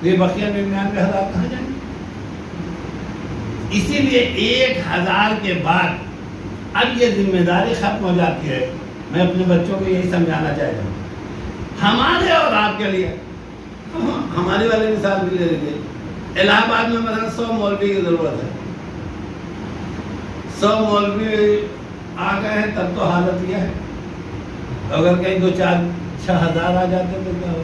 یہ بقیہ 99,000 کہاں جائیں گے؟ اسی لیے 1000 کے بعد اب یہ ذمہ داری ختم ہو جاتی ہے۔ میں اپنے بچوں کو یہی سمجھانا چاہتا ہوں، ہمارے اور آپ کے لیے ہماری والی مثال بھی لے لیجیے، الہ آباد میں مثلا 100 مولوی کی ضرورت ہے، 100 مولوی آ گئے ہیں تب تو حالت یہ ہے، اگر کہیں 2-4-6 ہزار آ جاتے تو کیا ہو؟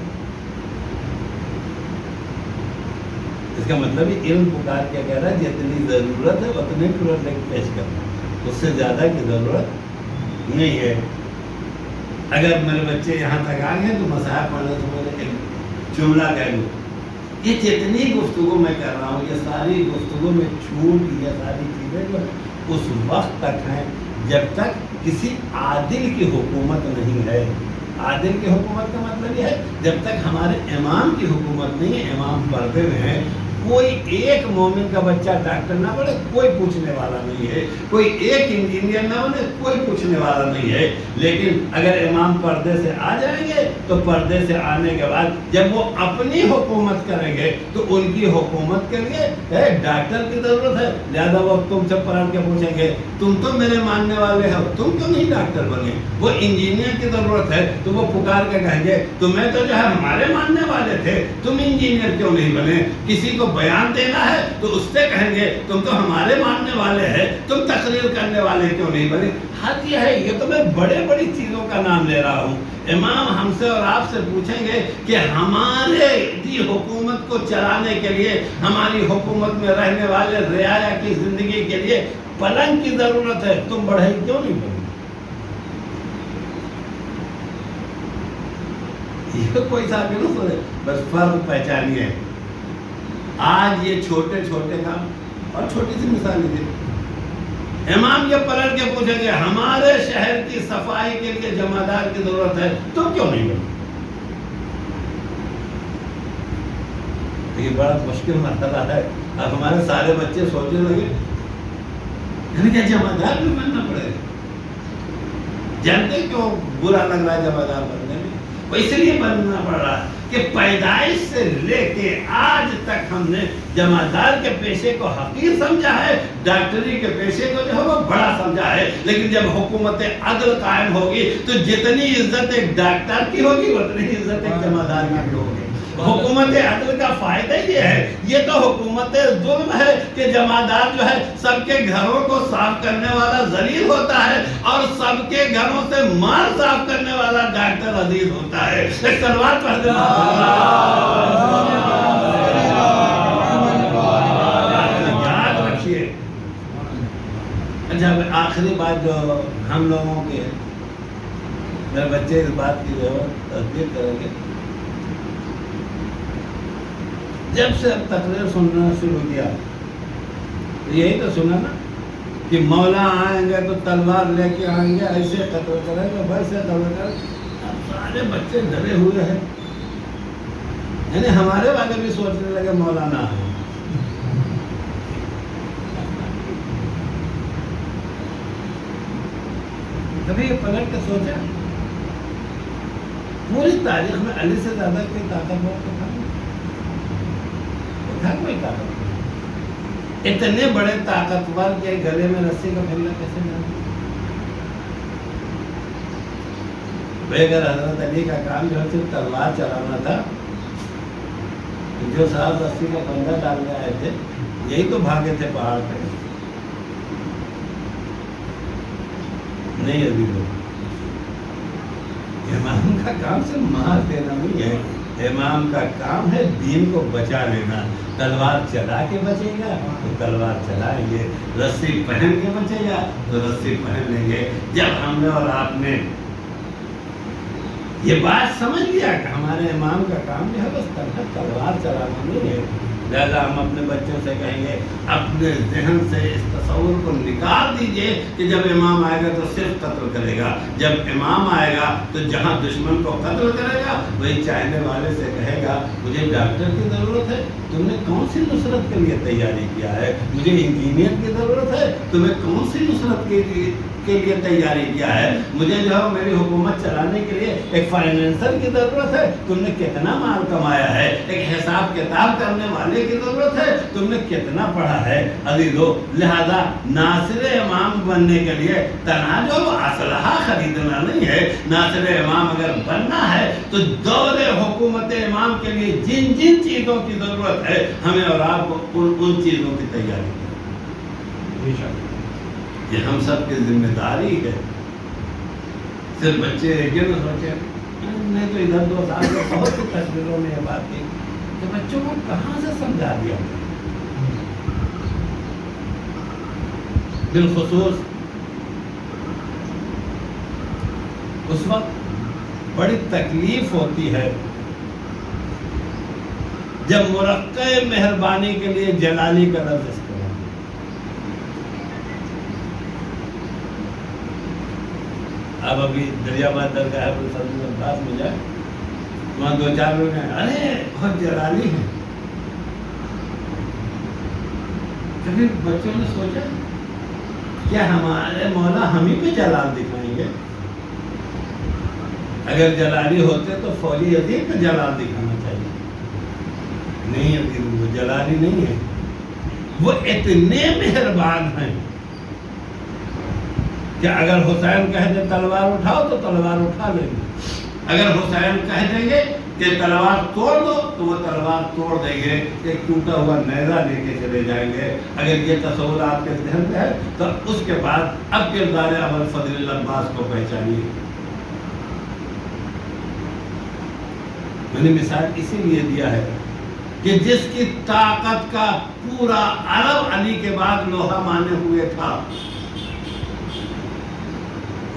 اس کا مطلب علم پکار کے کہہ رہا ہے جتنی ضرورت ہے اتنے پروجیکٹ پیش کرنا، اس سے زیادہ کی ضرورت نہیں ہے۔ اگر میرے بچے یہاں تک آ گئے تو مصحف پڑھنے سے میں ایک جملہ کہہ دوں، یہ جتنی گفتگو میں کر رہا ہوں یہ ساری گفتگو میں چھوٹ، یہ ساری چیزیں جو اس وقت تک ہیں جب تک کسی عادل کی حکومت نہیں ہے۔ عادل کی حکومت کا مطلب یہ ہے جب تک ہمارے امام کی حکومت نہیں ہے، امام پردے میں ہیں، کوئی ایک مومن کا بچہ ڈاکٹر نہ بنے، کوئی پوچھنے والا نہیں ہے، کوئی ایک انجینئر نہ بنے، کوئی پوچھنے والا نہیں ہے۔ لیکن اگر امام پردے سے آ جائیں گے تو پردے سے آنے کے بعد جب وہ اپنی حکومت کریں گے تو ان کی حکومت کے لیے ڈاکٹر کی ضرورت ہے، لہذا وہ تم سے پڑھ کے پوچھیں گے تم تو میرے ماننے والے ہو، تم کیوں نہیں ڈاکٹر بنے؟ وہ انجینئر کی ضرورت ہے تو وہ پکار کے کہیں گے تمہیں تو جو ہے ہمارے ماننے والے تھے، تم انجینئر کیوں نہیں بنے؟ کسی کو بیان دینا ہے تو اس سے کہیں گے تم تو ہمارے ماننے والے ہیں، تم تقریر کرنے والے کیوں نہیں بنے؟ حد یہ ہے، یہ تو میں بڑے بڑی چیزوں کا نام لے رہا ہوں۔ امام ہم سے اور آپ سے پوچھیں گے کہ ہمارے دی حکومت کو چلانے کے لیے، ہماری حکومت میں رہنے والے رعایا کی زندگی کے لیے پلنگ کی ضرورت ہے، تم بڑھئی کیوں نہیں بنے؟ یہ کوئی صاحب نہیں سوچے، بس فرق پہچانیے۔ آج یہ چھوٹے چھوٹے کام، اور چھوٹی سی مثال لیجیے، امام یہ پلٹ کے پوچھیں گے ہمارے شہر کی صفائی کے لیے جمعدار کی ضرورت ہے، تم کیوں نہیں بنے؟ یہ بڑا مشکل مسئلہ ہے۔ اب ہمارے سارے بچے سوچنے لگے یعنی کہ جمعدار بھی بننا پڑے گا۔ جانتے کیوں برا لگ رہا ہے جمعدار بننے میں؟ وہ اس لیے بننا پڑ رہا ہے کہ پیدائش سے لے کے آج تک ہم نے جمعدار کے پیشے کو حقیر سمجھا ہے، ڈاکٹری کے پیشے کو جو ہے وہ بڑا سمجھا ہے، لیکن جب حکومت عدل قائم ہوگی تو جتنی عزت ایک ڈاکٹر کی ہوگی اتنی عزت ایک جمعدار کی بھی ہوگی۔ حکومت عدل کا فائدہ یہ ہے. یہ تو حکومت ظلم ہے کہ جمعدار جو ہے سب کے گھروں کو صاف کرنے والا ذلیل ہوتا ہے اور سب کے گھروں سے مال صاف کرنے والا ڈاکٹر عزیز ہوتا ہے. ایک تلوار پڑھ دیں. یاد رکھیے. اچھا آخری بات جو ہم لوگوں کی ہے، میرے بچے اس بات کی جو تصدیق کریں گے، جب سے اب تقریر سننا شروع کیا یہی تو سنا نا کہ مولا آئیں گے تو تلوار لے کے آئیں گے، ایسے قتل کریں گے، ویسے قتل کریں گے. اب سارے بچے ڈرے ہوئے ہیں. یعنی ہمارے والے بھی سوچنے لگے مولانا آئے. کبھی یہ پلٹ کے سوچا پوری تاریخ میں علی سے زیادہ کوئی طاقتور تو تھا کوئی طاقتور؟ اتنے بڑے طاقتور کے گلے میں رسی کا پھیلنا کیسے جانا؟ بغیر حضرت علی کا کام جو ہے صرف تلوار چلانا تھا. جو صاحب رسی کا بندہ ڈالنے آئے تھے یہی تو بھاگے تھے پہاڑ پہ. نہیں ابھی لوگ امام کا کام صرف مار دینا نہیں ہے. امام کا کام ہے دین کو بچا لینا. تلوار چلا کے بچے گا تو تلوار چلائیں گے، رسی پہن کے بچے گا تو رسی پہن لیں گے. جب ہم نے اور آپ نے یہ بات سمجھ لیا کہ ہمارے امام کا کام جو ہے بس تلوار چلانا نہیں ہے، لہذا ہم اپنے بچوں سے کہیں گے اپنے ذہن سے اس تصور کو نکال دیجئے کہ جب امام آئے گا تو صرف قتل کرے گا. جب امام آئے گا تو جہاں دشمن کو قتل کرے گا وہی چاہنے والے سے کہے گا مجھے ڈاکٹر کی ضرورت ہے، تم نے کون سی نصرت کے لیے تیاری کیا ہے؟ مجھے انجینئر کی ضرورت ہے، تمہیں کون سی نصرت کے لیے تیاری کیا ہے؟ مجھے جو ہے میری حکومت چلانے کے لیے ایک فائنینسر کی ضرورت ہے، تم نے کتنا مال کمایا ہے؟ ایک حساب کتاب کرنے والے کی ضرورت ہے، تم نے کتنا پڑھا ہے؟ عزیزو، لہذا ناصر امام بننے کے لیے تنہا جو اسلحہ خریدنا نہیں ہے. ناصر امام اگر بننا ہے تو دور حکومت امام کے لیے جن جن چیزوں کی ضرورت ہے ہمیں اور آپ کو ان چیزوں کی تیاری کریں. یہ ہم سب کی ذمہ داری ہے. صرف بچے یہ نہ سوچے. میں تو ادھر 2 سال میں بہت سی تصویروں میں یہ بات کی کہ بچوں کو کہاں سے سمجھا دیا. بالخصوص اس وقت بڑی تکلیف ہوتی ہے جب مرقع مہربانی کے لیے جلالی کا لفظ استعمال. اب ابھی دریاباد درگاہ فضل عباس میں جائے وہاں 2-4 لوگ ہیں ارے بہت جلالی ہیں. کبھی بچوں نے سوچا کیا ہمارے مولا ہم ہی پہ جلال دکھائیں گے؟ اگر جلالی ہوتے تو فوجی عظیم پہ جلال دکھانا چاہیے. نہیں عظیم، وہ جلالی نہیں ہے، وہ اتنے مہربان ہیں کہ اگر حسین کہہ دے تلوار اٹھاؤ تو تلوار اٹھا لیں گے. اگر حسین کہہ دیں گے کہ تلوار توڑ دو تو وہ تلوار توڑ دیں گے. ایک ٹوٹا ہوا نیزہ لے کے چلے جائیں گے. اگر یہ تصور آپ کے ذہن میں ہے تو اس کے بعد اب کردار ابوالفضل العباس کو پہچانیے. میں نے مثال اسی لیے دیا ہے کہ جس کی طاقت کا پورا عرب علی کے بعد لوہا مانے ہوئے تھا،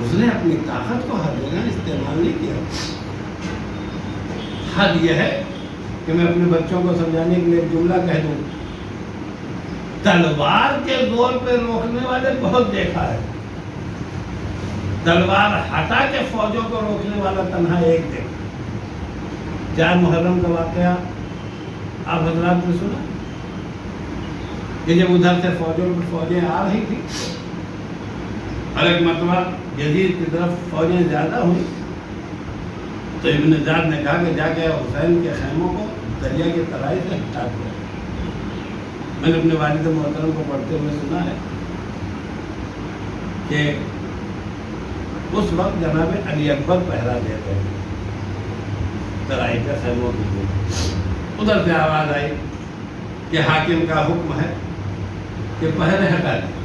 اس نے اپنی طاقت کو ہر جگہ استعمال نہیں کیا. حد یہ ہے کہ میں اپنے بچوں کو سمجھانے کے لیے ایک جملہ کہہ دوں، تلوار کے زور پہ روکنے والے بہت دیکھا ہے، تلوار ہٹا کے فوجوں کو روکنے والا تنہا ایک دیکھا. 4 محرم کا واقعہ آپ حضرات نے سنا کہ جب ادھر سے فوجیں آ رہی تھی اور ایک مرتبہ یزید کی طرف فوجیں زیادہ ہوئی تو ابن زیاد نے کہا کہ جا کے حسین کے خیموں کو دریا کی ترائی سے ہٹا دیا. میں نے اپنے والد محترم کو پڑھتے ہوئے سنا ہے کہ اس وقت جناب علی اکبر پہرا دیتے ہیں ترائی کے خیموں کے لیے. ادھر سے آواز آئی کہ حاکم کا حکم ہے کہ پہرے ہٹا دیں.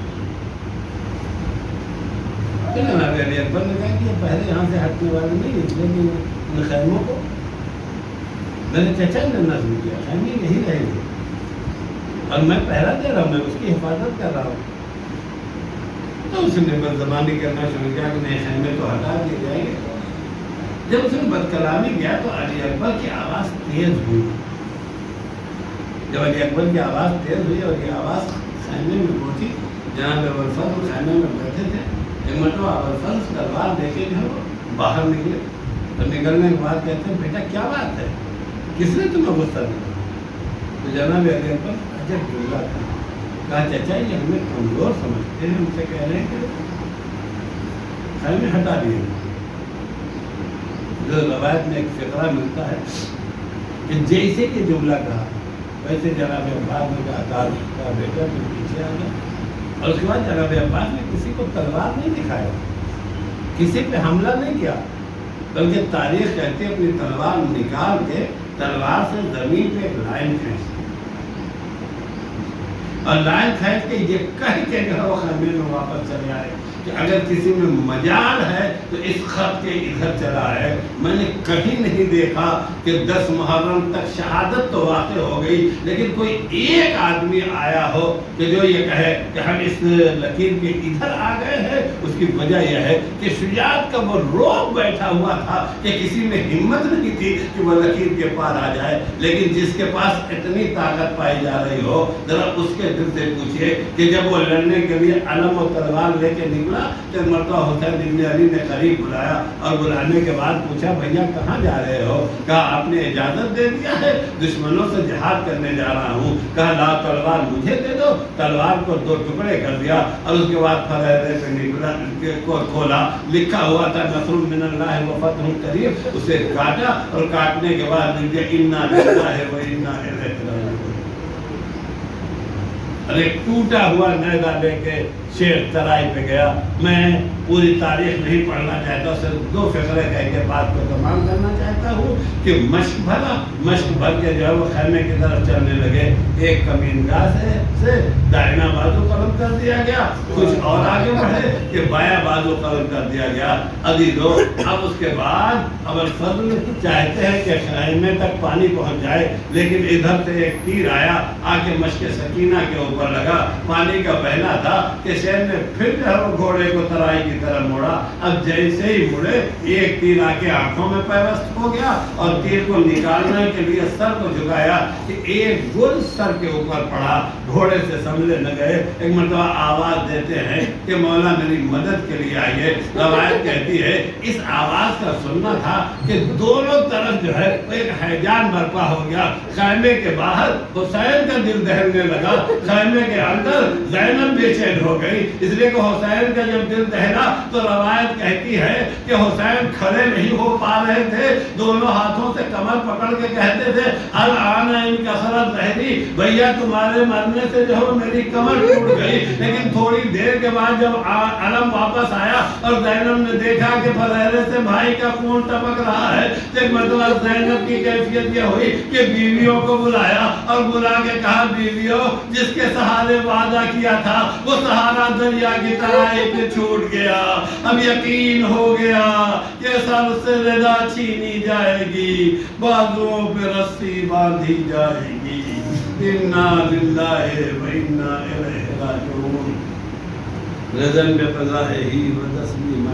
جناب علی اکبر نے کہا کہ یہ پہرے یہاں سے ہٹنے والے نہیں ہیں، لیکن ان خیموں کو میرے چچا نے نظم کیا، خیمے نہیں رہیں گے اور میں پہرا دے رہا ہوں، میں اس کی حفاظت کر رہا ہوں. تو اس نے بد زبانی کرنا شروع کیا کہ نہیں خیمے تو ہٹا دیے جائیں گے. جب اس نے بد کلامی کیا تو علی اکبر کی آواز تیز ہوئی. جب علی اکبر کی آواز تیز ہوئی اور یہ آواز خیمے میں پہنچی، جناب ابوالفضل خیمے میں بیٹھے تھے. ایک مرتبہ ابوالفضل تلوار لے کے جو ہے وہ باہر نکلے اور نکلنے کے بعد کہتے ہیں بیٹا کیا بات ہے، کس نے تمہیں غصہ دیا؟ تو جناب علی اکبر عجب جملہ تھا. کہا چچا یہ ہمیں کمزور سمجھتے ہیں، ہم سے کہہ رہے ہیں کہ خیمے ہٹا دیے. جو روایت میں ایک فقرہ ملتا ہے کہ جیسے یہ جملہ کہا ویسے جناب عباس نے کہا تاریخ کا بیٹا جو پیچھے آ گیا. اور اس کے بعد جناب عباس نے کسی کو تلوار نہیں دکھایا، کسی پہ حملہ نہیں کیا، بلکہ تاریخ کہتے اپنی تلوار نکال کے تلوار سے زمین پہ ایک لائن کھینچ اور لائن کھینچ کے یہ کہہ کے جو ہے وہ خیمے میں واپس چلے آئے کہ اگر کسی میں مجال ہے تو اس خط کے ادھر چلا ہے. میں نے کہیں نہیں دیکھا کہ 10 محرم تک شہادت تو واقع ہو گئی، لیکن کوئی ایک آدمی آیا ہو کہ جو یہ کہے کہ ہم اس لکیر کے ادھر آ گئے ہیں. اس کی وجہ یہ ہے کہ شجاعت کا وہ روب بیٹھا ہوا تھا کہ کسی میں ہمت نہیں تھی کہ وہ لکیر کے پار آ جائے. لیکن جس کے پاس اتنی طاقت پائی جا رہی ہو، ذرا اس کے دل سے پوچھئے کہ جب وہ لڑنے کے لیے علم و تلوار لے کے نکلا تو مرتبہ حسین ابن علی نے قریب بلایا اور بلانے کے بعد پوچھا بھیا کہاں جا رہے ہو؟ کہا آپ نے اجازت دے دیا ہے، دشمنوں سے جہاد کرنے جا رہا ہوں. کہا لا تلوار مجھے دے دو. تلوار کو 2 ٹکڑے کر دیا اور اس کے بعد فرحے پہ نکلا کو کھولا، لکھا ہوا تھا نصر من اللہ و فتح قریب. اسے کاٹا اور کاٹنے کے بعد لکھ دیا انا للہ و انا الیہ راجعون. اور ایک ٹوٹا ہوا نیزہ لے کے شیر ترائی پہ گیا. میں پوری تاریخ نہیں پڑھنا چاہتا، صرف 2 فقرے کہہ کے بات کو تمام کرنا چاہتا ہوں کہ مشق بھر کے جو ہے وہ خیمے کی طرف چلنے لگے. ایک کمینگاہ سے دائنا بازو قلم کر دیا گیا، کچھ اور آگے بڑھے کہ بایاں بازو قلم کر دیا گیا. عزیزو اب اس کے بعد ابوالفضل چاہتے ہیں کہ خیمے تک پانی پہنچ جائے، لیکن ادھر سے ایک تیر آیا آ کے مشق سکینہ کے اوپر لگا. پانی کا بہنا تھا کہ شیر نے پھر جو ہے وہ گھوڑے کو ترائی کی طرف موڑا. اب جیسے ہی مڑے ایک تیر آ کے آنکھوں میں پیوست ہو گیا اور تیر کو نکالنے کے لیے سر کو جھکایا کہ ایک گل سر کے اوپر پڑا. گھوڑے سے سنبھلے نہ گئے. ایک مرتبہ آواز دیتے ہیں کہ مولا میری مدد کے لیے آئیے. روایت کہتی ہے اس آواز کا سننا تھا کہ دونوں طرف جو ہے ایک ہیجان برپا ہو گیا. خیمے کے باہر حسین کا دل دہلنے لگا، خیمے کے اندر زینب بے چین ہو گئی، اس لیے کہ حسین کا جب دل دہلا تو روایت کہتی ہے کہ حسین کھڑے نہیں ہو پا رہے تھے، دونوں ہاتھوں سے کمر پکڑ کے کہتے تھے الآن ان کثرت ظہری، بھیا تمہارے مرنے سے جو ہے میری کمر ٹوٹ گئی. لیکن تھوڑی دیر کے بعد جب علم واپس آیا اور زینب نے دیکھا کہ فرحرے سے بھائی کا خون ٹپک رہا ہے، تو ایک مرتبہ زینب کی کیفیت یہ ہوئی کہ بیویوں کو بلایا اور بلا کے کہا بیویوں جس کے سہارے وعدہ کیا تھا وہ سہارا دریا کی ترائی پہ چھوٹ گیا. اب یقین ہو گیا کہ سر سے رضا چھینی جائے گی، بازوؤں پہ رسی باندھی جائے گی. انا للہ و انا الیہ راجعون. رضن بقضائہ و تسلیما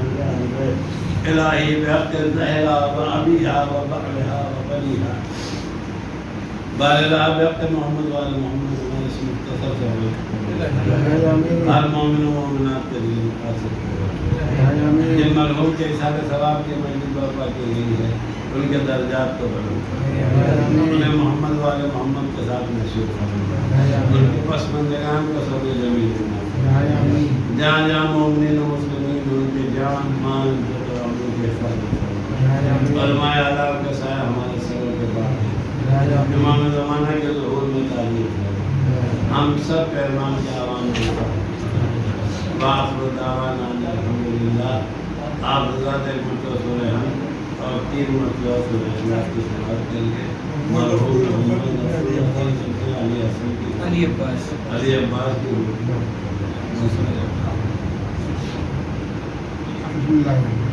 الہی بحق زہرا و ابیہا و بعلہا و بنیہا بارلہ بحق محمد وآل محمد و اسم مختصر سے ہر مومن و مومنات کے لیے مقاصد جن مرحوم کے اصحاب ثواب کے مجلس برپا کی گئی ہے ان کے درجات کو بلند کرو، انہیں محمد والے محمد کے ساتھ نشید فرما، ان کے پسماندگان کو سب جمیل بنا، جہاں جہاں مومنین و مسلمین ان کے جان مال ان کے حفاظت فرما. علماء اعلیٰ کا سایہ ہمارے سروں کے بعد ہے، امام زمانہ کے ظہور میں تعریف ہے. ہم سب کے امام کے عوام کے ساتھ وآخر دعوانا الحمدللہ. آپ حضرات ایک مرتبہ سورہ حمد اور 3 مرتبہ سورہ اخلاص کی سماعت کریں گے. مرحوم محمد علی حسن کی علی عباس علی عباس کی الحمدللہ